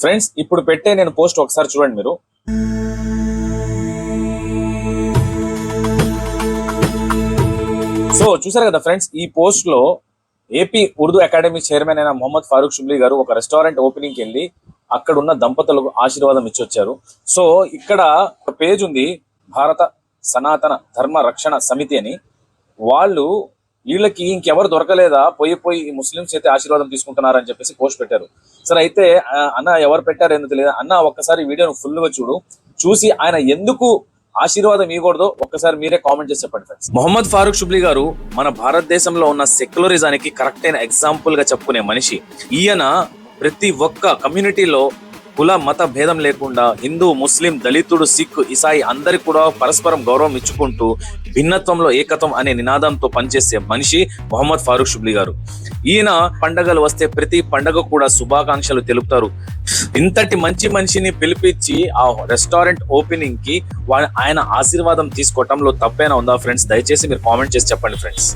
Friends ఇప్పుడు పెట్టే నేను పోస్ట్ ఒకసారి చూడండి మీరు. సో చూసారు కదా ఫ్రెండ్స్, ఈ పోస్ట్ లో ఏపీ ఉర్దూ అకాడమీ చైర్మన్ అయిన మొహమ్మద్ ఫారూక్ షుబ్లీ గారు ఒక రెస్టారెంట్ ఓపెనింగ్ కి వెళ్ళి అక్కడ ఉన్న దంపతులకు ఆశీర్వాదం ఇచ్చొచ్చారు. సో ఇక్కడ ఒక పేజ్ ఉంది, భారత సనాతన ధర్మ రక్షణ సమితి అని. వాళ్ళు వీళ్ళకి ఇంకెవరు దొరకలేదా, పోయి ఈ ముస్లింస్ అయితే ఆశీర్వాదం తీసుకుంటున్నారని చెప్పేసి పోస్ట్ పెట్టారు. సరే అయితే అన్న ఎవరు పెట్టారు ఎందుకు తెలియదు అన్న, ఒక్కసారి వీడియోను ఫుల్ గా చూసి ఆయన ఎందుకు ఆశీర్వాదం ఇవ్వకూడదో ఒక్కసారి మీరే కామెంట్ చేసి చెప్పండి ఫ్రెండ్స్. మొహమ్మద్ ఫారూక్ షుబ్లీ గారు మన భారతదేశంలో ఉన్న సెక్యులరిజానికి కరెక్ట్ అయిన ఎగ్జాంపుల్ గా చెప్పుకునే మనిషి. ఈయన ప్రతి ఒక్క కమ్యూనిటీలో కుల మత భేదం లేకుండా హిందూ, ముస్లిం, దళితుడు, సిక్, ఇసాయి అందరికి కూడా పరస్పరం గౌరవం ఇచ్చుకుంటూ భిన్నత్వంలో ఏకత్వం అనే నినాదంతో పనిచేసే మనిషి మొహమ్మద్ ఫారూక్ షుబ్లీ గారు. ఈయన పండగలు వస్తే ప్రతి పండగ కూడా శుభాకాంక్షలు తెలుపుతారు. ఇంతటి మంచి మనిషిని పిలిపించి ఆ రెస్టారెంట్ ఓపెనింగ్ కి ఆయన ఆశీర్వాదం తీసుకోవటంలో తప్పేనా ఉందా ఫ్రెండ్స్? దయచేసి మీరు కామెంట్ చేసి చెప్పండి ఫ్రెండ్స్.